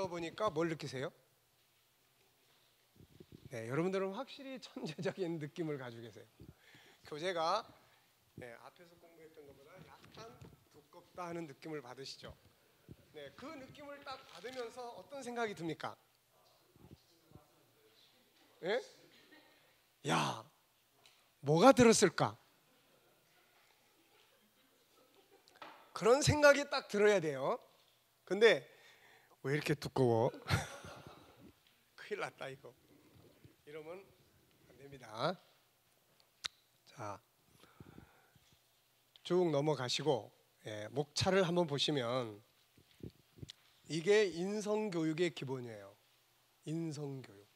들어보니까 뭘 느끼세요? 네, 여러분들은 확실히 천재적인 느낌을 가지고 계세요. 교재가 앞에서 공부했던 것보다 약간 두껍다 하는 느낌을 받으시죠? 네, 그 느낌을 딱 받으면서 어떤 생각이 듭니까? 예? 야, 뭐가 들었을까? 그런 생각이 딱 들어야 돼요. 근데 왜 이렇게 두꺼워? 큰일 났다 이거. 이러면 안 됩니다. 자, 쭉 넘어가시고 목차를 한번 보시면 이게 인성교육의 기본이에요. 인성교육.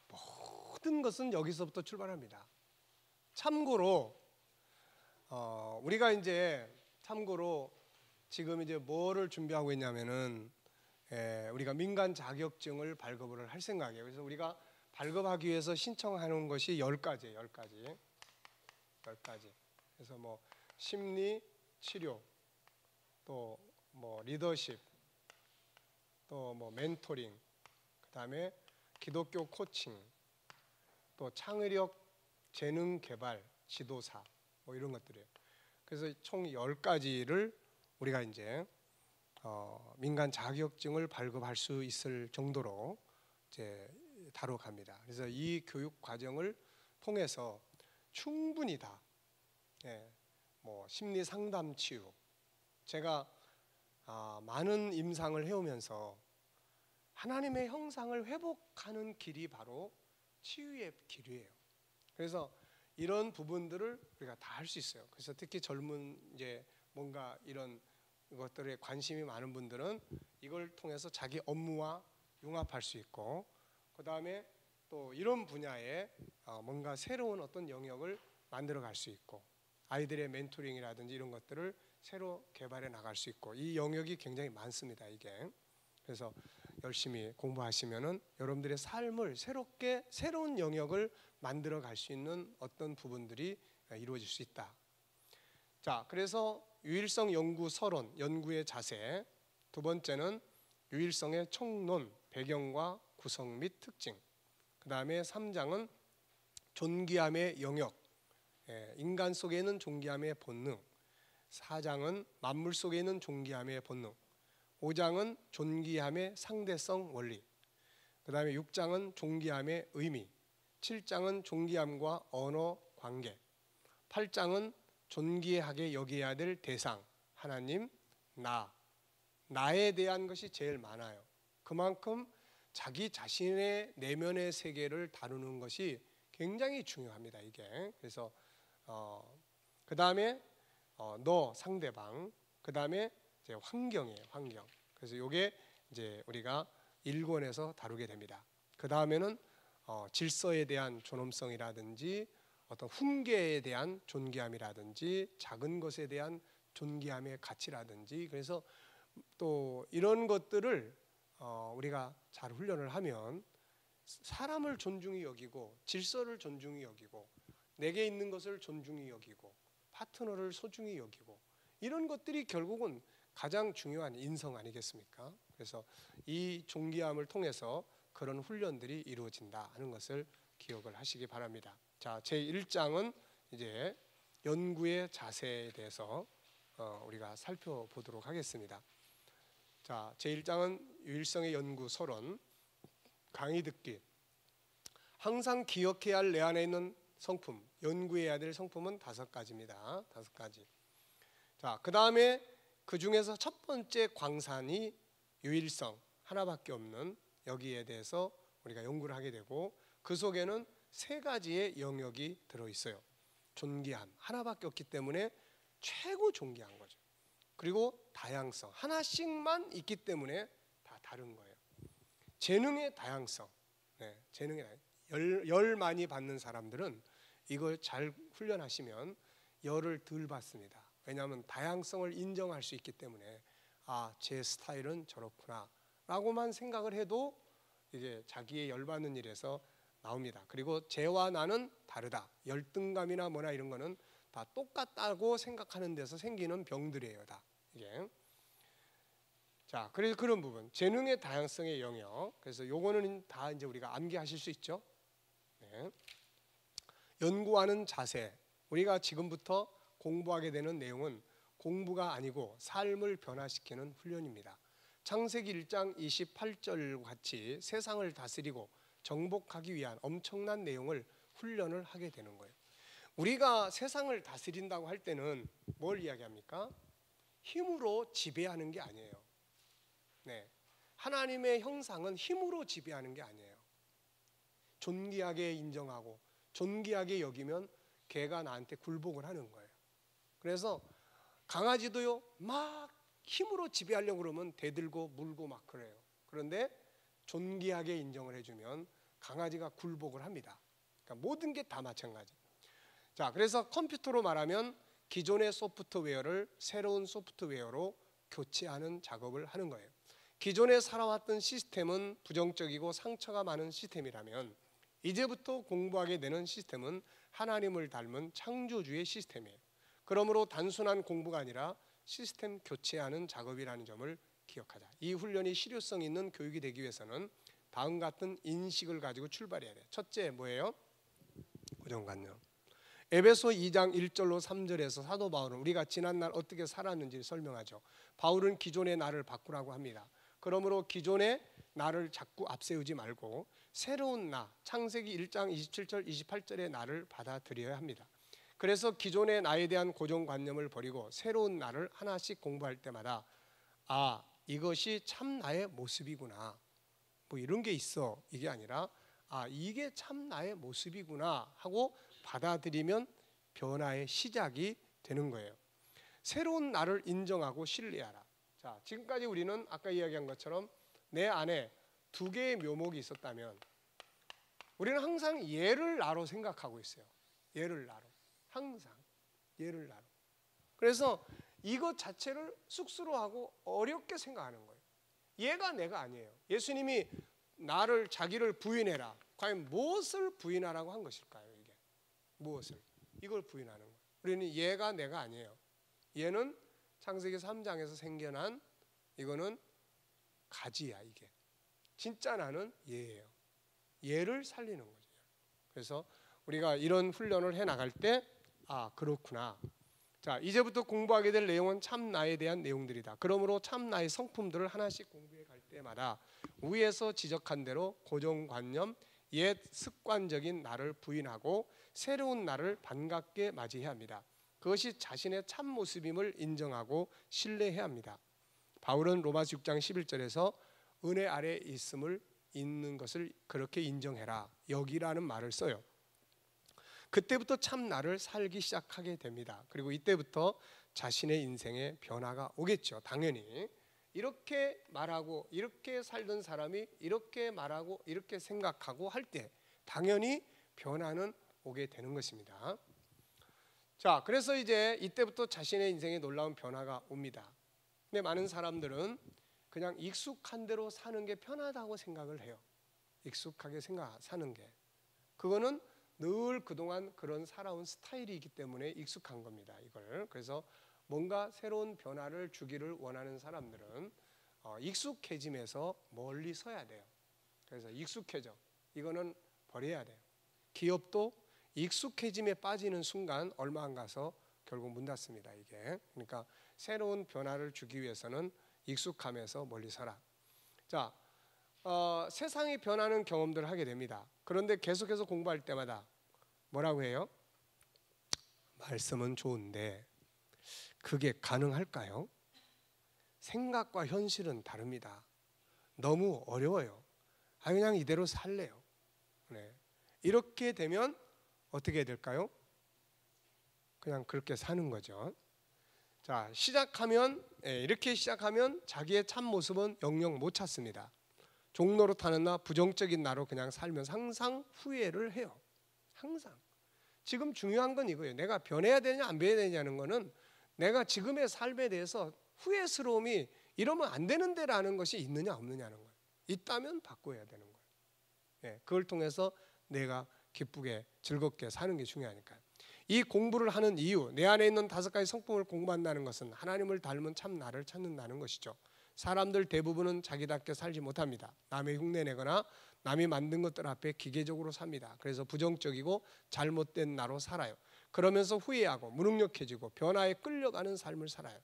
모든 것은 여기서부터 출발합니다. 참고로 우리가 이제 지금 이제 뭐를 준비하고 있냐면은 우리가 민간 자격증을 발급을 할 생각이에요. 그래서 우리가 발급하기 위해서 신청하는 것이 10가지예요. 10가지. 그래서 뭐 심리 치료, 또 뭐 리더십, 또 뭐 멘토링, 그다음에 기독교 코칭, 또 창의력 재능 개발 지도사 뭐 이런 것들이에요. 그래서 총 10가지를 우리가 이제 민간 자격증을 발급할 수 있을 정도로 이제 다뤄갑니다. 그래서 이 교육 과정을 통해서 충분히 다 뭐 심리 상담 치유, 제가 많은 임상을 해오면서 하나님의 형상을 회복하는 길이 바로 치유의 길이에요. 그래서 이런 부분들을 우리가 다 할 수 있어요. 그래서 특히 젊은 이제 뭔가 이런 것들에 관심이 많은 분들은 이걸 통해서 자기 업무와 융합할 수 있고, 그 다음에 또 이런 분야에 뭔가 새로운 어떤 영역을 만들어 갈 수 있고, 아이들의 멘토링이라든지 이런 것들을 새로 개발해 나갈 수 있고, 이 영역이 굉장히 많습니다. 이게 그래서 열심히 공부하시면은 여러분들의 삶을 새롭게 새로운 영역을 만들어 갈 수 있는 어떤 부분들이 이루어질 수 있다. 자, 그래서 유일성 연구 서론, 연구의 자세. 두 번째는 유일성의 총론, 배경과 구성 및 특징. 그 다음에 3장은 존귀함의 영역, 인간 속에 있는 존귀함의 본능. 4장은 만물 속에 있는 존귀함의 본능. 5장은 존귀함의 상대성 원리. 그 다음에 6장은 존귀함의 의미. 7장은 존귀함과 언어 관계. 8장은 존귀하게 여겨야 될 대상, 하나님, 나에 대한 것이 제일 많아요. 그만큼 자기 자신의 내면의 세계를 다루는 것이 굉장히 중요합니다. 이게 그래서 그 다음에 너, 상대방, 그 다음에 이제 환경이에요. 환경. 그래서 이게 이제 우리가 1권에서 다루게 됩니다. 그 다음에는 질서에 대한 존엄성이라든지 어떤 훈계에 대한 존귀함이라든지 작은 것에 대한 존귀함의 가치라든지, 그래서 또 이런 것들을 우리가 잘 훈련을 하면 사람을 존중히 여기고, 질서를 존중히 여기고, 내게 있는 것을 존중히 여기고, 파트너를 소중히 여기고, 이런 것들이 결국은 가장 중요한 인성 아니겠습니까? 그래서 이 존귀함을 통해서 그런 훈련들이 이루어진다 하는 것을 기억을 하시기 바랍니다. 자, 제1장은 이제 연구의 자세에 대해서 우리가 살펴보도록 하겠습니다. 자, 제1장은 유일성의 연구 서론, 강의 듣기. 항상 기억해야 할 내 안에 있는 성품, 연구해야 될 성품은 5가지입니다. 5가지. 자, 그 다음에 그 중에서 첫 번째 광산이 유일성, 하나밖에 없는, 여기에 대해서 우리가 연구를 하게 되고, 그 속에는 3가지의 영역이 들어있어요. 존귀함, 하나밖에 없기 때문에 최고 존귀한 거죠. 그리고 다양성, 하나씩만 있기 때문에 다 다른 거예요. 재능의 다양성, 재능의 열 많이 받는 사람들은 이걸 잘 훈련하시면 열을 덜 받습니다. 왜냐하면 다양성을 인정할 수 있기 때문에 제 스타일은 저렇구나 라고만 생각을 해도 이게 자기의 열받는 일에서 나옵니다. 그리고 쟤와 나는 다르다, 열등감이나 뭐나 이런 거는 다 똑같다고 생각하는 데서 생기는 병들이에요. 다 이게. 자, 그래서 그런 부분, 재능의 다양성의 영역. 그래서 요거는 다 이제 우리가 암기하실 수 있죠. 네. 연구하는 자세. 우리가 지금부터 공부하게 되는 내용은 공부가 아니고 삶을 변화시키는 훈련입니다. 창세기 1장 28절 같이 세상을 다스리고 정복하기 위한 엄청난 내용을 훈련을 하게 되는 거예요. 우리가 세상을 다스린다고 할 때는 뭘 이야기합니까? 힘으로 지배하는 게 아니에요. 네. 하나님의 형상은 힘으로 지배하는 게 아니에요. 존귀하게 인정하고 존귀하게 여기면 걔가 나한테 굴복을 하는 거예요. 그래서 강아지도요, 막 힘으로 지배하려고 그러면 대들고 물고 막 그래요. 그런데 존귀하게 인정을 해주면 강아지가 굴복을 합니다. 그러니까 모든 게 다 마찬가지. 자, 그래서 컴퓨터로 말하면 기존의 소프트웨어를 새로운 소프트웨어로 교체하는 작업을 하는 거예요. 기존에 살아왔던 시스템은 부정적이고 상처가 많은 시스템이라면 이제부터 공부하게 되는 시스템은 하나님을 닮은 창조주의 시스템이에요. 그러므로 단순한 공부가 아니라 시스템 교체하는 작업이라는 점을 기억하자. 이 훈련이 실효성 있는 교육이 되기 위해서는 다음 같은 인식을 가지고 출발해야 돼요. 첫째 뭐예요? 고정관념. 에베소 2장 1절로 3절에서 사도 바울은 우리가 지난날 어떻게 살았는지 설명하죠. 바울은 기존의 나를 바꾸라고 합니다. 그러므로 기존의 나를 자꾸 앞세우지 말고 새로운 나, 창세기 1장 27절 28절의 나를 받아들여야 합니다. 그래서 기존의 나에 대한 고정관념을 버리고 새로운 나를 하나씩 공부할 때마다 아, 이것이 참 나의 모습이구나, 뭐 이런 게 있어, 이게 아니라 아, 이게 참 나의 모습이구나 하고 받아들이면 변화의 시작이 되는 거예요. 새로운 나를 인정하고 신뢰하라. 자, 지금까지 우리는 아까 이야기한 것처럼 내 안에 두 개의 묘목이 있었다면 우리는 항상 얘를 나로 생각하고 있어요. 얘를 나로. 항상 얘를 나로. 그래서 이것 자체를 쑥스러워하고 어렵게 생각하는 거예요. 얘가 내가 아니에요. 예수님이 나를, 자기를 부인해라. 과연 무엇을 부인하라고 한 것일까요? 이게 무엇을? 이걸 부인하는 거예요. 우리는 얘가 내가 아니에요. 얘는 창세기 3장에서 생겨난, 이거는 가지야. 이게 진짜 나는 얘예요. 얘를 살리는 거죠. 그래서 우리가 이런 훈련을 해 나갈 때 아, 그렇구나. 자, 이제부터 공부하게 될 내용은 참 나에 대한 내용들이다. 그러므로 참 나의 성품들을 하나씩 공부해 갈 때마다 위에서 지적한 대로 고정관념, 옛 습관적인 나를 부인하고 새로운 나를 반갑게 맞이해야 합니다. 그것이 자신의 참 모습임을 인정하고 신뢰해야 합니다. 바울은 로마서 6장 11절에서 은혜 아래 있는 것을 그렇게 인정해라, 여기라는 말을 써요. 그때부터 참 나를 살기 시작하게 됩니다. 그리고 이때부터 자신의 인생에 변화가 오겠죠. 당연히 이렇게 말하고 이렇게 살던 사람이 이렇게 말하고 이렇게 생각하고 할 때 당연히 변화는 오게 되는 것입니다. 자, 그래서 이제 이때부터 자신의 인생에 놀라운 변화가 옵니다. 근데 많은 사람들은 그냥 익숙한 대로 사는 게 편하다고 생각을 해요. 익숙하게 사는 게, 그거는 늘 그동안 그런 살아온 스타일이기 때문에 익숙한 겁니다. 이걸. 그래서 뭔가 새로운 변화를 주기를 원하는 사람들은 익숙해짐에서 멀리 서야 돼요. 그래서 익숙해져, 이거는 버려야 돼요. 기업도 익숙해짐에 빠지는 순간 얼마 안 가서 결국 문 닫습니다. 이게. 그러니까 새로운 변화를 주기 위해서는 익숙함에서 멀리 서라. 자, 세상이 변하는 경험들을 하게 됩니다. 그런데 계속해서 공부할 때마다 뭐라고 해요? 말씀은 좋은데 그게 가능할까요? 생각과 현실은 다릅니다. 너무 어려워요. 그냥 이대로 살래요. 네. 이렇게 되면 어떻게 해야 될까요? 그냥 그렇게 사는 거죠. 자, 이렇게 시작하면 자기의 참 모습은 영영 못 찾습니다. 종로로 타는 나, 부정적인 나로 그냥 살면서 항상 후회를 해요. 항상. 지금 중요한 건 이거예요. 내가 변해야 되냐 안 변해야 되냐는 거는 내가 지금의 삶에 대해서 후회스러움이 이러면 안 되는데라는 것이 있느냐 없느냐는 거예요. 있다면 바꿔야 되는 거예요. 네, 그걸 통해서 내가 기쁘게 즐겁게 사는 게 중요하니까요. 이 공부를 하는 이유, 내 안에 있는 5가지 성품을 공부한다는 것은 하나님을 닮은 참 나를 찾는다는 것이죠. 사람들 대부분은 자기답게 살지 못합니다. 남의 흉내내거나 남이 만든 것들 앞에 기계적으로 삽니다. 그래서 부정적이고 잘못된 나로 살아요. 그러면서 후회하고 무능력해지고 변화에 끌려가는 삶을 살아요.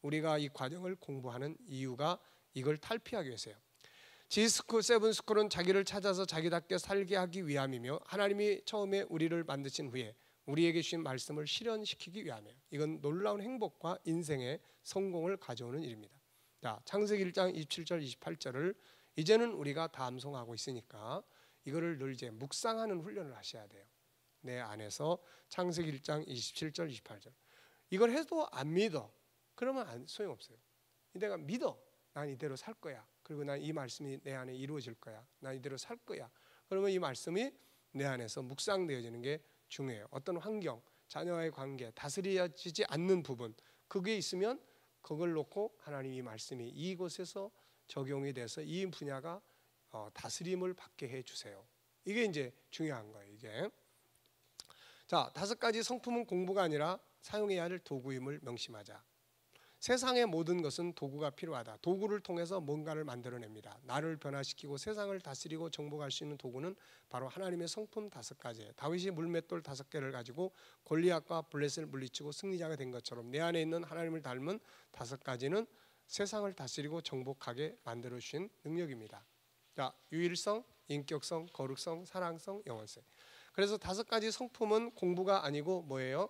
우리가 이 과정을 공부하는 이유가 이걸 탈피하기 위해서예요. G스쿨, 세븐스쿨은 자기를 찾아서 자기답게 살게 하기 위함이며 하나님이 처음에 우리를 만드신 후에 우리에게 주신 말씀을 실현시키기 위함이에요. 이건 놀라운 행복과 인생의 성공을 가져오는 일입니다. 자, 창세기 1장 27절 28절을 이제는 우리가 다 암송하고 있으니까 이거를 늘 이제 묵상하는 훈련을 하셔야 돼요. 내 안에서 창세기 1장 27절 28절. 이걸 해도 안 믿어. 그러면 소용없어요. 내가 믿어. 난 이대로 살 거야. 그리고 난 이 말씀이 내 안에 이루어질 거야. 난 이대로 살 거야. 그러면 이 말씀이 내 안에서 묵상되어지는 게 중요해요. 어떤 환경, 자녀와의 관계, 다스려지지 않는 부분, 그게 있으면 그걸 놓고 하나님이 말씀이 이곳에서 적용이 돼서 이 분야가 다스림을 받게 해주세요. 이게 이제 중요한 거예요. 이게. 자, 5가지 성품은 공부가 아니라 사용해야 할 도구임을 명심하자. 세상의 모든 것은 도구가 필요하다. 도구를 통해서 뭔가를 만들어냅니다. 나를 변화시키고 세상을 다스리고 정복할 수 있는 도구는 바로 하나님의 성품 5가지예요. 다윗이 물맷돌 5개를 가지고 골리앗과 블레셋을 물리치고 승리자가 된 것처럼 내 안에 있는 하나님을 닮은 5가지는 세상을 다스리고 정복하게 만들어 주신 능력입니다. 자, 유일성, 인격성, 거룩성, 사랑성, 영원성. 그래서 5가지 성품은 공부가 아니고 뭐예요?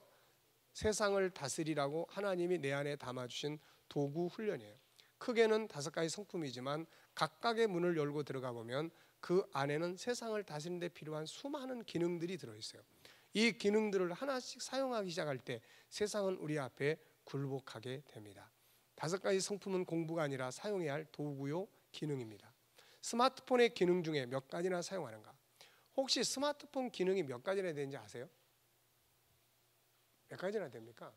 세상을 다스리라고 하나님이 내 안에 담아주신 도구 훈련이에요. 크게는 5가지 성품이지만 각각의 문을 열고 들어가 보면 그 안에는 세상을 다스리는 데 필요한 수많은 기능들이 들어있어요. 이 기능들을 하나씩 사용하기 시작할 때 세상은 우리 앞에 굴복하게 됩니다. 5가지 성품은 공부가 아니라 사용해야 할 도구요 기능입니다. 스마트폰의 기능 중에 몇 가지나 사용하는가? 혹시 스마트폰 기능이 몇 가지나 되는지 아세요? 몇 가지나 됩니까?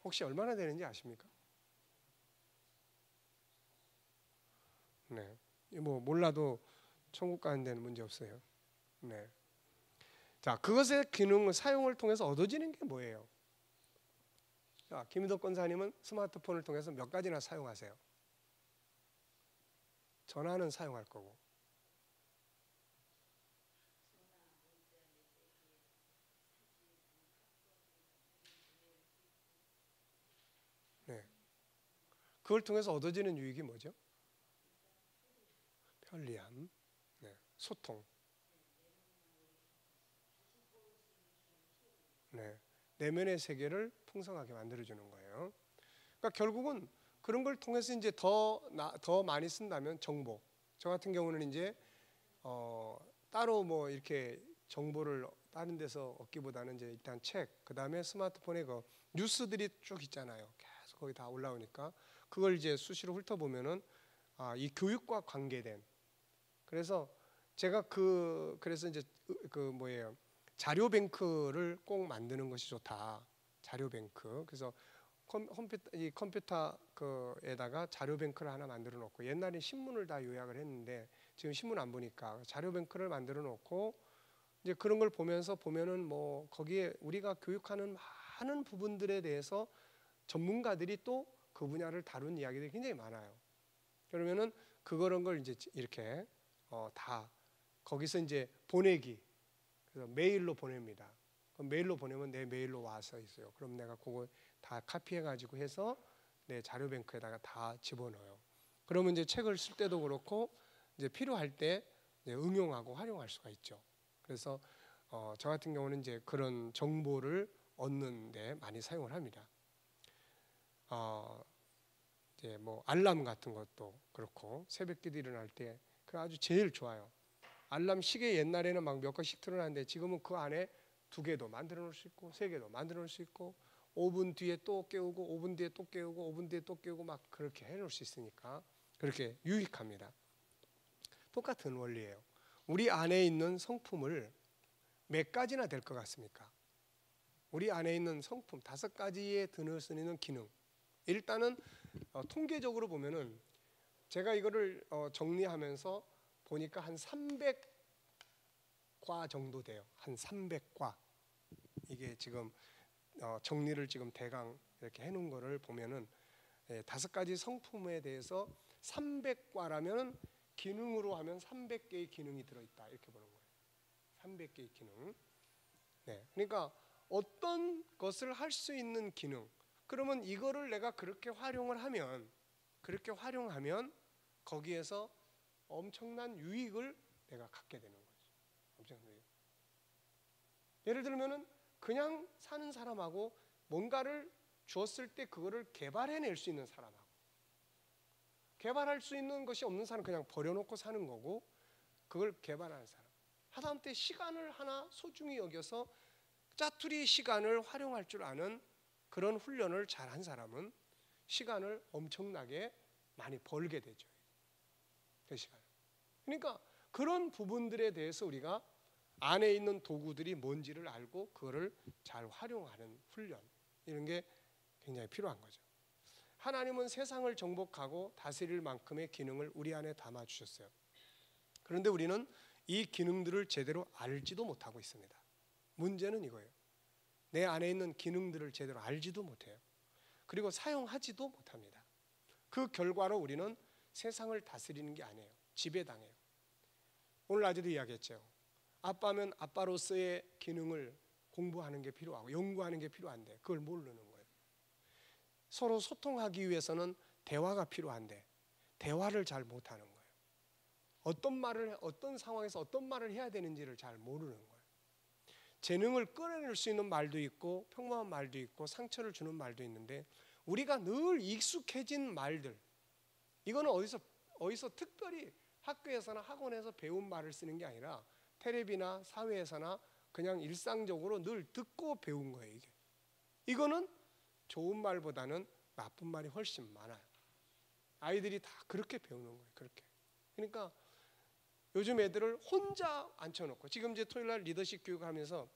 혹시 얼마나 되는지 아십니까? 네, 뭐 몰라도 천국 가는 데는 문제 없어요. 네. 자, 그것의 기능 사용을 통해서 얻어지는 게 뭐예요? 자, 김희덕 권사님은 스마트폰을 통해서 몇 가지나 사용하세요? 전화는 사용할 거고. 네. 그걸 통해서 얻어지는 유익이 뭐죠? 편리함, 네. 소통, 네. 내면의 세계를 풍성하게 만들어주는 거예요. 그러니까 결국은 그런 걸 통해서 이제 더 많이 쓴다면 정보. 저 같은 경우는 이제 따로 뭐 이렇게 정보를 다른 데서 얻기보다는 이제 일단 책, 그 다음에 스마트폰에 그 뉴스들이 쭉 있잖아요. 계속 거기 다 올라오니까 그걸 이제 수시로 훑어보면은 이 교육과 관계된. 그래서 제가 그래서 이제 그 뭐예요? 자료 뱅크를 꼭 만드는 것이 좋다. 자료 뱅크. 그래서 이 컴퓨터에다가 자료 뱅크를 하나 만들어 놓고, 옛날에 신문을 다 요약을 했는데 지금 신문 안 보니까 자료 뱅크를 만들어 놓고 이제 그런 걸 보면은 뭐 거기에 우리가 교육하는 많은 부분들에 대해서 전문가들이 또 그 분야를 다룬 이야기들이 굉장히 많아요. 그러면은 그런 걸 이제 이렇게 다 거기서 이제 보내기. 그래서 메일로 보냅니다. 그럼 메일로 보내면 내 메일로 와서 있어요. 그럼 내가 그거 다 카피해가지고 해서 내 자료뱅크에다가 다 집어넣어요. 그러면 이제 책을 쓸 때도 그렇고 이제 필요할 때 이제 응용하고 활용할 수가 있죠. 그래서 저 같은 경우는 이제 그런 정보를 얻는데 많이 사용을 합니다. 이제 뭐 알람 같은 것도 그렇고 새벽기도 일어날 때 그 아주 제일 좋아요. 알람 시계 옛날에는 막 몇 개씩 틀어놨는데 지금은 그 안에 2개도 만들어 놓을 수 있고 3개도 만들어 놓을 수 있고 5분 뒤에 또 깨우고 5분 뒤에 또 깨우고 5분 뒤에 또 깨우고 막 그렇게 해놓을 수 있으니까 그렇게 유익합니다. 똑같은 원리예요. 우리 안에 있는 성품을 몇 가지나 될 것 같습니까? 우리 안에 있는 성품 5가지에 드늘 수 있는 기능. 일단은 통계적으로 보면은 제가 이거를 정리하면서 보니까 한 300과 정도 돼요. 한 300과. 이게 지금 정리를 지금 대강 이렇게 해놓은 거를 보면은 5가지 성품에 대해서 300과라면 기능으로 하면 300개의 기능이 들어있다 이렇게 보는 거예요. 300개의 기능. 네, 그러니까 어떤 것을 할 수 있는 기능. 그러면 이거를 내가 그렇게 활용하면 거기에서 엄청난 유익을 내가 갖게 되는 거죠. 엄청난 유익. 예를 들면은 그냥 사는 사람하고 뭔가를 주었을 때 그거를 개발해낼 수 있는 사람하고 개발할 수 있는 것이 없는 사람 그냥 버려놓고 사는 거고 그걸 개발하는 사람 하다못해 시간을 하나 소중히 여겨서 짜투리 시간을 활용할 줄 아는 그런 훈련을 잘한 사람은 시간을 엄청나게 많이 벌게 되죠. 그 시간. 그러니까 그런 부분들에 대해서 우리가 안에 있는 도구들이 뭔지를 알고 그거를 잘 활용하는 훈련 이런 게 굉장히 필요한 거죠. 하나님은 세상을 정복하고 다스릴 만큼의 기능을 우리 안에 담아 주셨어요. 그런데 우리는 이 기능들을 제대로 알지도 못하고 있습니다. 문제는 이거예요. 내 안에 있는 기능들을 제대로 알지도 못해요. 그리고 사용하지도 못합니다. 그 결과로 우리는 세상을 다스리는 게 아니에요. 지배당해요. 오늘 낮에도 이야기했죠. 아빠면 아빠로서의 기능을 공부하는 게 필요하고 연구하는 게 필요한데 그걸 모르는 거예요. 서로 소통하기 위해서는 대화가 필요한데 대화를 잘 못하는 거예요. 어떤 상황에서 어떤 말을 해야 되는지를 잘 모르는 거예요. 재능을 끌어낼 수 있는 말도 있고 평범한 말도 있고 상처를 주는 말도 있는데 우리가 늘 익숙해진 말들 이거는 어디서 특별히 학교에서나 학원에서 배운 말을 쓰는 게 아니라 텔레비나 사회에서나 그냥 일상적으로 늘 듣고 배운 거예요. 이거는 좋은 말보다는 나쁜 말이 훨씬 많아요. 아이들이 다 그렇게 배우는 거예요. 그렇게. 그러니까 요즘 애들을 혼자 앉혀놓고 지금 이제 토요일날 리더십 교육하면서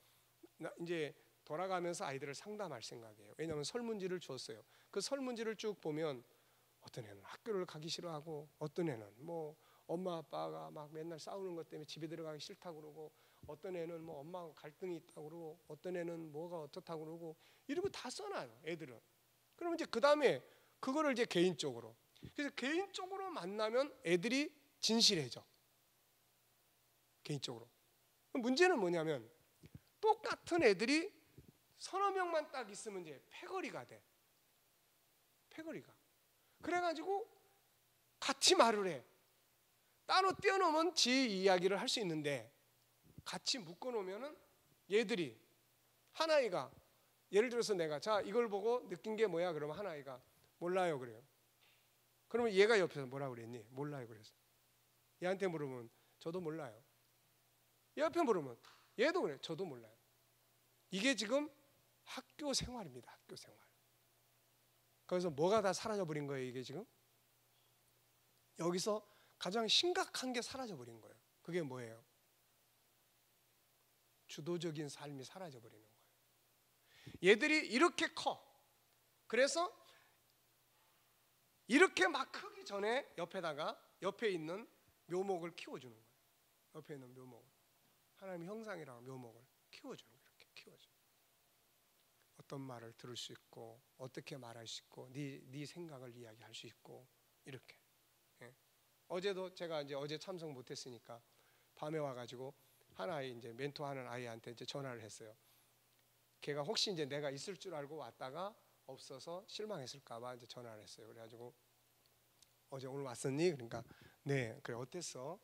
이제 돌아가면서 아이들을 상담할 생각이에요. 왜냐하면 설문지를 줬어요. 그 설문지를 쭉 보면 어떤 애는 학교를 가기 싫어하고 어떤 애는 뭐 엄마 아빠가 막 맨날 싸우는 것 때문에 집에 들어가기 싫다고 그러고 어떤 애는 뭐 엄마하고 갈등이 있다고 그러고 어떤 애는 뭐가 어떻다고 그러고 이런 거 다 써놔요. 애들은. 그러면 이제 그 다음에 그거를 이제 개인적으로 그래서 개인적으로 만나면 애들이 진실해져. 개인적으로. 문제는 뭐냐면 똑같은 애들이 서너 명만 딱 있으면 이제 패거리가 돼. 패거리가. 그래가지고 같이 말을 해. 따로 떼어놓으면 지 이야기를 할 수 있는데 같이 묶어놓으면은 얘들이 하나이가 예를 들어서 내가 자 이걸 보고 느낀 게 뭐야 그러면 하나이가 몰라요 그래요. 그러면 얘가 옆에서 뭐라고 그랬니? 몰라요 그래서 얘한테 물으면 저도 몰라요. 얘 앞에 물으면 얘도 그래 저도 몰라요. 이게 지금 학교 생활입니다. 학교 생활. 그래서 뭐가 다 사라져버린 거예요 이게 지금? 여기서 가장 심각한 게 사라져버린 거예요. 그게 뭐예요? 주도적인 삶이 사라져버리는 거예요. 얘들이 이렇게 커. 그래서 이렇게 막 크기 전에 옆에 있는 묘목을 키워주는 거예요. 옆에 있는 묘목을. 하나님의 형상이라고 묘목을 키워주는 거예요. 이렇게 키워줘. 어떤 말을 들을 수 있고 어떻게 말할 수 있고 네 생각을 이야기할 수 있고 이렇게. 예. 어제도 제가 이제 어제 참석 못했으니까 밤에 와가지고 하나의 이제 멘토하는 아이한테 이제 전화를 했어요. 걔가 혹시 이제 내가 있을 줄 알고 왔다가 없어서 실망했을까봐 이제 전화를 했어요. 그래가지고 어제 오늘 왔었니? 그러니까 네 그래 어땠어?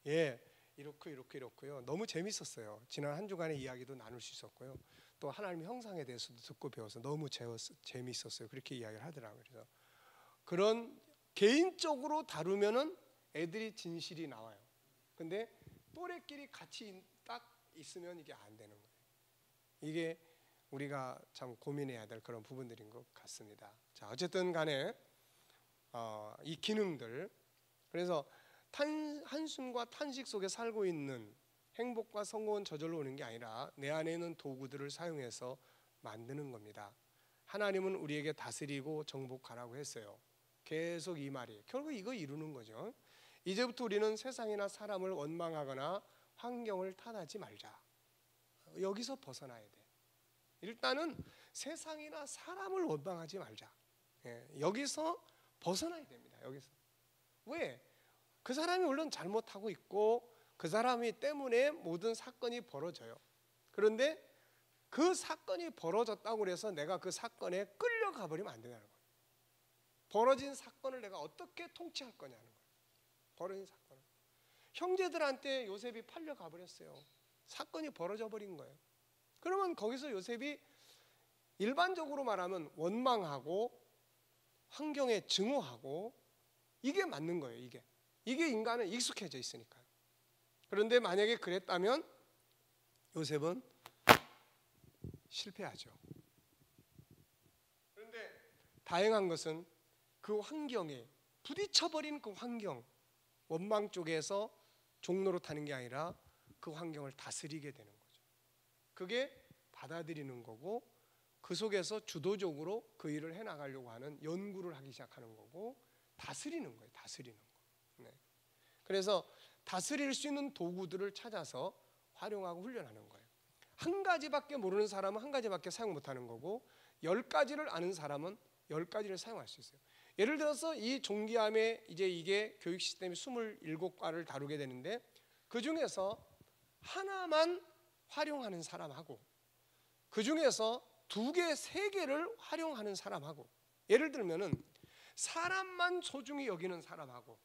예 이렇고요. 너무 재밌었어요. 지난 한 주간의 이야기도 나눌 수 있었고요. 또 하나님의 형상에 대해서도 듣고 배워서 너무 재밌었어요. 그렇게 이야기를 하더라고요. 그래서 그런 개인적으로 다루면은 애들이 진실이 나와요. 근데 또래끼리 같이 딱 있으면 이게 안 되는 거예요. 이게 우리가 참 고민해야 될 그런 부분들인 것 같습니다. 자, 어쨌든 간에 이 기능들 그래서 한숨과 탄식 속에 살고 있는 행복과 성공은 저절로 오는 게 아니라 내 안에 있는 도구들을 사용해서 만드는 겁니다. 하나님은 우리에게 다스리고 정복하라고 했어요. 계속 이 말이 결국 이거 이루는 거죠. 이제부터 우리는 세상이나 사람을 원망하거나 환경을 탓하지 말자. 여기서 벗어나야 돼. 일단은 세상이나 사람을 원망하지 말자. 여기서 벗어나야 됩니다. 여기서. 왜? 그 사람이 물론 잘못하고 있고 그 사람이 때문에 모든 사건이 벌어져요. 그런데 그 사건이 벌어졌다고 해서 내가 그 사건에 끌려가 버리면 안 된다는 거예요. 벌어진 사건을 내가 어떻게 통치할 거냐는 거예요. 벌어진 사건을. 형제들한테 요셉이 팔려가 버렸어요. 사건이 벌어져 버린 거예요. 그러면 거기서 요셉이 일반적으로 말하면 원망하고 환경에 증오하고 이게 맞는 거예요. 이게 인간은 익숙해져 있으니까요. 그런데 만약에 그랬다면 요셉은 실패하죠. 그런데 다행한 것은 그 환경에 부딪혀버린 그 환경, 원망 쪽에서 종로로 타는 게 아니라 그 환경을 다스리게 되는 거죠. 그게 받아들이는 거고 그 속에서 주도적으로 그 일을 해나가려고 하는 연구를 하기 시작하는 거고 다스리는 거예요. 다스리는 거. 네. 그래서 다스릴 수 있는 도구들을 찾아서 활용하고 훈련하는 거예요. 한 가지밖에 모르는 사람은 한 가지밖에 사용 못하는 거고 10가지를 아는 사람은 10가지를 사용할 수 있어요. 예를 들어서 이 종기함에 이제 이게 교육 시스템이 27과를 다루게 되는데 그 중에서 하나만 활용하는 사람하고 그 중에서 2개, 3개를 활용하는 사람하고 예를 들면은 사람만 소중히 여기는 사람하고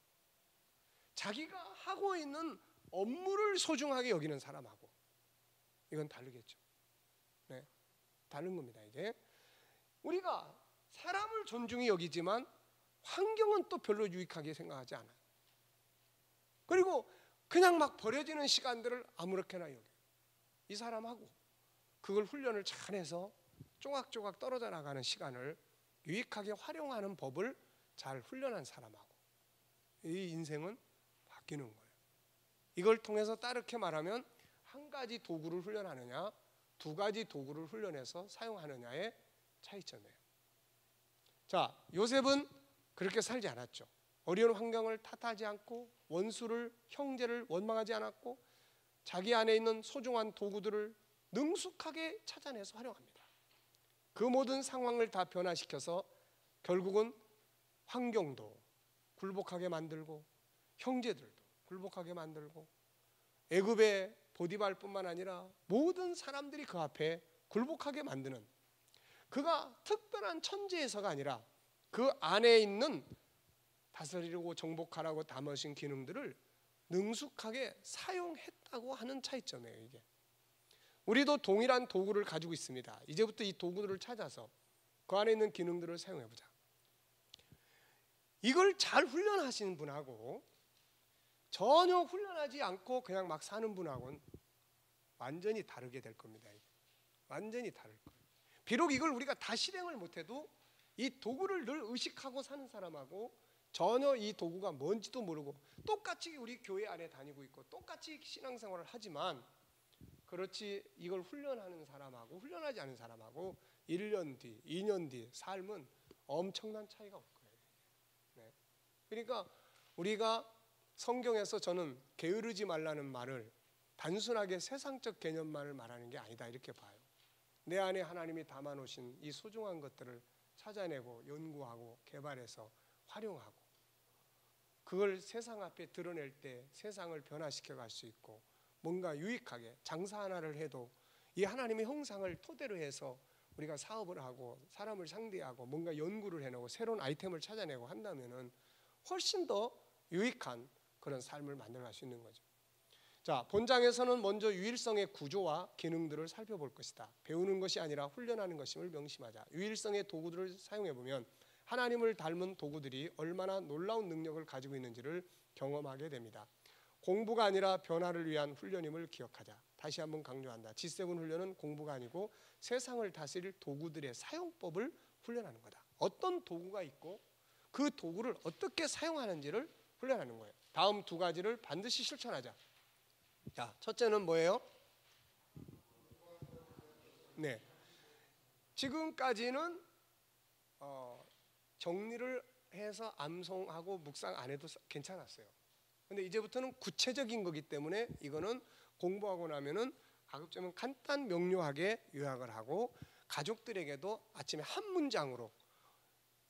자기가 하고 있는 업무를 소중하게 여기는 사람하고 이건 다르겠죠. 네, 다른 겁니다. 이게 우리가 사람을 존중히 여기지만 환경은 또 별로 유익하게 생각하지 않아요. 그리고 그냥 막 버려지는 시간들을 아무렇게나 여겨요. 이 사람하고 그걸 훈련을 잘해서 조각조각 떨어져 나가는 시간을 유익하게 활용하는 법을 잘 훈련한 사람하고 이 인생은 바뀌는 거예요. 이걸 통해서 따르게 말하면 한 가지 도구를 훈련하느냐 2가지 도구를 훈련해서 사용하느냐의 차이점이에요. 자, 요셉은 그렇게 살지 않았죠. 어려운 환경을 탓하지 않고 원수를 형제를 원망하지 않았고 자기 안에 있는 소중한 도구들을 능숙하게 찾아내서 활용합니다. 그 모든 상황을 다 변화시켜서 결국은 환경도 굴복하게 만들고 형제들도 굴복하게 만들고 애굽의 보디발뿐만 아니라 모든 사람들이 그 앞에 굴복하게 만드는 그가 특별한 천재에서가 아니라 그 안에 있는 다스리고 정복하라고 담으신 기능들을 능숙하게 사용했다고 하는 차이점이에요. 이게 우리도 동일한 도구를 가지고 있습니다. 이제부터 이 도구들을 찾아서 그 안에 있는 기능들을 사용해보자. 이걸 잘 훈련하시는 분하고 전혀 훈련하지 않고 그냥 막 사는 분하고는 완전히 다르게 될 겁니다. 완전히 다를 거예요. 비록 이걸 우리가 다 실행을 못해도 이 도구를 늘 의식하고 사는 사람하고 전혀 이 도구가 뭔지도 모르고 똑같이 우리 교회 안에 다니고 있고 똑같이 신앙생활을 하지만 그렇지 이걸 훈련하는 사람하고 훈련하지 않은 사람하고 1년 뒤, 2년 뒤 삶은 엄청난 차이가 올 거예요. 네. 그러니까 우리가 성경에서 저는 게으르지 말라는 말을 단순하게 세상적 개념만을 말하는 게 아니다 이렇게 봐요. 내 안에 하나님이 담아놓으신 이 소중한 것들을 찾아내고 연구하고 개발해서 활용하고 그걸 세상 앞에 드러낼 때 세상을 변화시켜 갈 수 있고 뭔가 유익하게 장사 하나를 해도 이 하나님의 형상을 토대로 해서 우리가 사업을 하고 사람을 상대하고 뭔가 연구를 해내고 새로운 아이템을 찾아내고 한다면은 훨씬 더 유익한 그런 삶을 만들어갈 수 있는 거죠. 자, 본장에서는 먼저 유일성의 구조와 기능들을 살펴볼 것이다. 배우는 것이 아니라 훈련하는 것임을 명심하자. 유일성의 도구들을 사용해 보면 하나님을 닮은 도구들이 얼마나 놀라운 능력을 가지고 있는지를 경험하게 됩니다. 공부가 아니라 변화를 위한 훈련임을 기억하자. 다시 한번 강조한다. G7 훈련은 공부가 아니고 세상을 다스릴 도구들의 사용법을 훈련하는 거다. 어떤 도구가 있고 그 도구를 어떻게 사용하는지를 훈련하는 거예요. 다음 2가지를 반드시 실천하자. 자, 첫째는 뭐예요? 네, 지금까지는 정리를 해서 암송하고 묵상 안 해도 괜찮았어요. 근데 이제부터는 구체적인 거기 때문에 이거는 공부하고 나면은 가급적이면 간단 명료하게 요약을 하고 가족들에게도 아침에 한 문장으로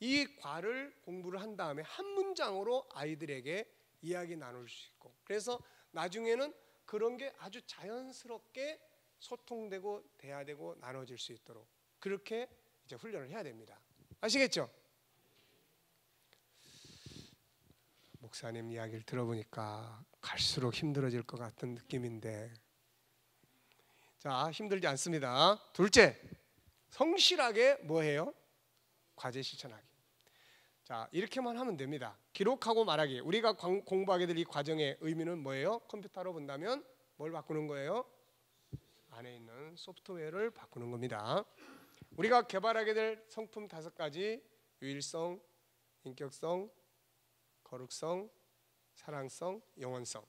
이 과를 공부를 한 다음에 한 문장으로 아이들에게 이야기 나눌 수 있고, 그래서 나중에는 그런 게 아주 자연스럽게 소통되고 대화되고 나눠질 수 있도록 그렇게 이제 훈련을 해야 됩니다. 아시겠죠? 목사님 이야기를 들어보니까 갈수록 힘들어질 것 같은 느낌인데, 자, 힘들지 않습니다. 둘째, 성실하게 뭐해요? 과제 실천하기. 자, 이렇게만 하면 됩니다. 기록하고 말하기. 우리가 공부하게 될 이 과정의 의미는 뭐예요? 컴퓨터로 본다면 뭘 바꾸는 거예요? 안에 있는 소프트웨어를 바꾸는 겁니다. 우리가 개발하게 될 성품 5가지: 유일성, 인격성, 거룩성, 사랑성, 영혼성.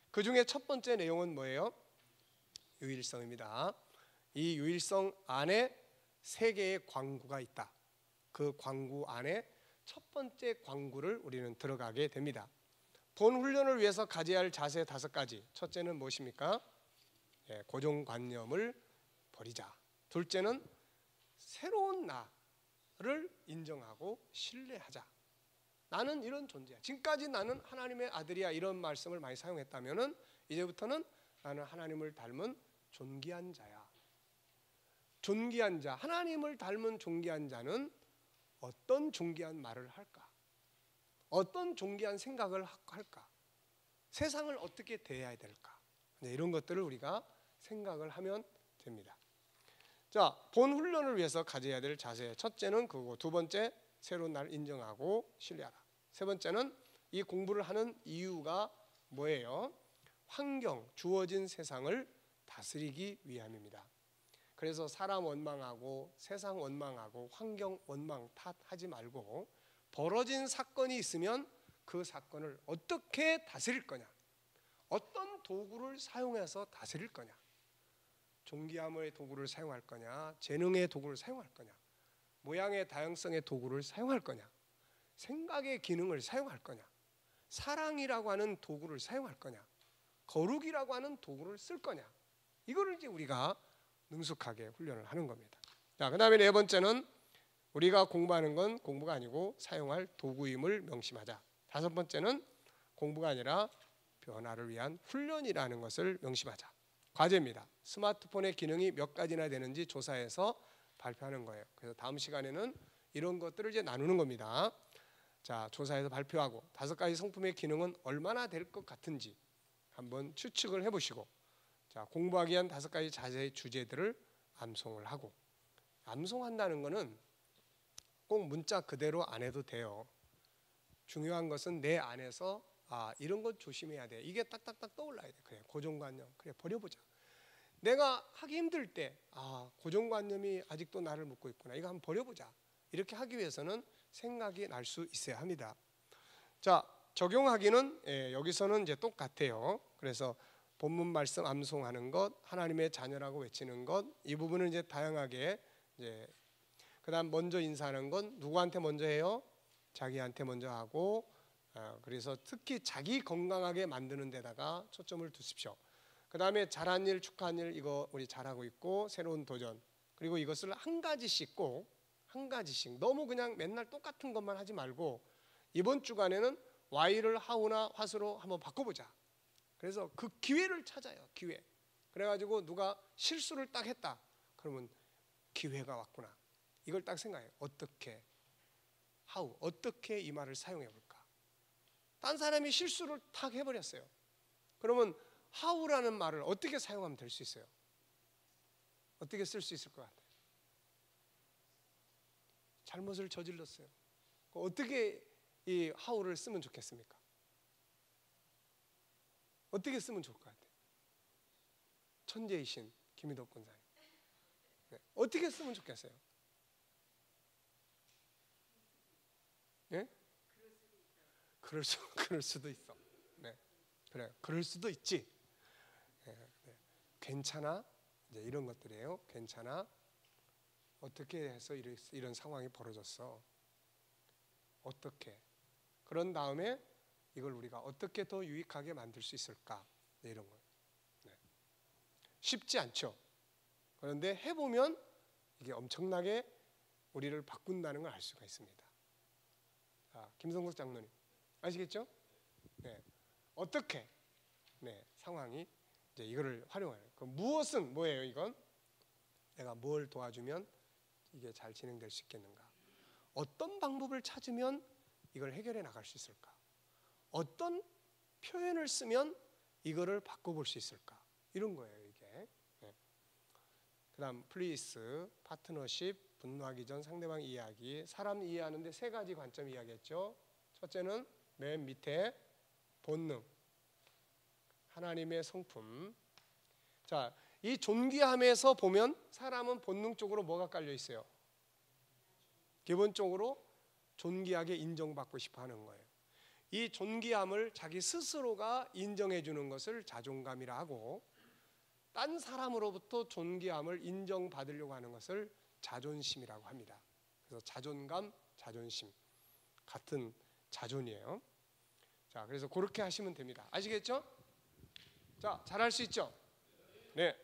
그 중에 첫 번째 내용은 뭐예요? 유일성입니다. 이 유일성 안에 3개의 광구가 있다. 그 광구 안에 첫 번째 광구를 우리는 들어가게 됩니다. 본 훈련을 위해서 가져야 할 자세 5가지. 첫째는 무엇입니까? 고정관념을 버리자. 둘째는 새로운 나를 인정하고 신뢰하자. 나는 이런 존재야. 지금까지 나는 하나님의 아들이야, 이런 말씀을 많이 사용했다면은 이제부터는 나는 하나님을 닮은 존귀한 자야. 존귀한 자, 하나님을 닮은 존귀한 자는 어떤 존귀한 말을 할까? 어떤 존귀한 생각을 할까? 세상을 어떻게 대해야 될까? 이런 것들을 우리가 생각을 하면 됩니다. 자, 본 훈련을 위해서 가져야 될 자세. 첫째는 그거. 두 번째, 새로운 나를 인정하고 신뢰하라. 세 번째는 이 공부를 하는 이유가 뭐예요? 환경, 주어진 세상을 다스리기 위함입니다. 그래서 사람 원망하고 세상 원망하고 환경 원망 탓하지 말고, 벌어진 사건이 있으면 그 사건을 어떻게 다스릴 거냐, 어떤 도구를 사용해서 다스릴 거냐, 존귀함의 도구를 사용할 거냐, 재능의 도구를 사용할 거냐, 모양의 다양성의 도구를 사용할 거냐, 생각의 기능을 사용할 거냐, 사랑이라고 하는 도구를 사용할 거냐, 거룩이라고 하는 도구를 쓸 거냐, 이거를 이제 우리가 능숙하게 훈련을 하는 겁니다. 자, 그다음에 네 번째는 우리가 공부하는 건 공부가 아니고 사용할 도구임을 명심하자. 다섯 번째는 공부가 아니라 변화를 위한 훈련이라는 것을 명심하자. 과제입니다. 스마트폰의 기능이 몇 가지나 되는지 조사해서 발표하는 거예요. 그래서 다음 시간에는 이런 것들을 이제 나누는 겁니다. 자, 조사해서 발표하고 5가지 성품의 기능은 얼마나 될 것 같은지 한번 추측을 해보시고, 자, 공부하기 위한 5가지 자세의 주제들을 암송을 하고, 암송한다는 거는 꼭 문자 그대로 안 해도 돼요. 중요한 것은 내 안에서 이런 것 조심해야 돼. 이게 딱딱딱 떠올라야 돼. 그래, 고정관념. 그래, 버려보자. 내가 하기 힘들 때 고정관념이 아직도 나를 묶고 있구나. 이거 한번 버려보자. 이렇게 하기 위해서는 생각이 날 수 있어야 합니다. 자, 적용하기는 여기서는 이제 똑같아요. 그래서 본문 말씀 암송하는 것, 하나님의 자녀라고 외치는 것, 이 부분은 이제 다양하게 이제, 그다음 먼저 인사하는 건 누구한테 먼저 해요? 자기한테 먼저 하고, 그래서 특히 자기 건강하게 만드는 데다가 초점을 두십시오. 그다음에 잘한 일, 축하한 일, 이거 우리 잘하고 있고, 새로운 도전, 그리고 이것을 한 가지씩 꼭 한 가지씩, 너무 그냥 맨날 똑같은 것만 하지 말고 이번 주간에는 Y를 하우나 화수로 한번 바꿔보자. 그래서 그 기회를 찾아요. 기회. 그래가지고 누가 실수를 딱 했다. 그러면 기회가 왔구나. 이걸 딱 생각해요. 어떻게, how, 어떻게 이 말을 사용해 볼까. 딴 사람이 실수를 탁 해버렸어요. 그러면 how라는 말을 어떻게 사용하면 될 수 있어요? 어떻게 쓸 수 있을 것 같아요? 잘못을 저질렀어요. 어떻게 이 how를 쓰면 좋겠습니까? 어떻게 쓰면 좋을 것 같아요? 천재이신 김희덕 권사님, 네. 어떻게 쓰면 좋겠어요? 네? 그럴 수도 있어. 네, 그래, 그럴 수도 있지. 네, 네. 괜찮아. 이제 이런 것들이에요. 괜찮아. 어떻게 해서 이런 상황이 벌어졌어? 어떻게? 그런 다음에 이걸 우리가 어떻게 더 유익하게 만들 수 있을까? 네, 이런 거예요. 네. 쉽지 않죠. 그런데 해보면 이게 엄청나게 우리를 바꾼다는 걸 알 수가 있습니다. 자, 김성석 장로님 아시겠죠? 네. 어떻게 상황이 이제 이거를 활용하는. 그 무엇은 뭐예요? 이건 내가 뭘 도와주면 이게 잘 진행될 수 있겠는가? 어떤 방법을 찾으면 이걸 해결해 나갈 수 있을까? 어떤 표현을 쓰면 이거를 바꿔볼 수 있을까? 이런 거예요, 이게. 그다음 플리스, 파트너십, 분노하기 전 상대방 이해하기. 사람 이해하는데 세 가지 관점 이야기했죠. 첫째는 맨 밑에 본능, 하나님의 성품. 자, 이 존귀함에서 보면 사람은 본능적으로 뭐가 깔려 있어요? 기본적으로 존귀하게 인정받고 싶어 하는 거예요. 이 존귀함을 자기 스스로가 인정해 주는 것을 자존감이라 하고, 딴 사람으로부터 존귀함을 인정받으려고 하는 것을 자존심이라고 합니다. 그래서 자존감, 자존심 같은 자존이에요. 자, 그래서 그렇게 하시면 됩니다. 아시겠죠? 자, 잘할 수 있죠? 네.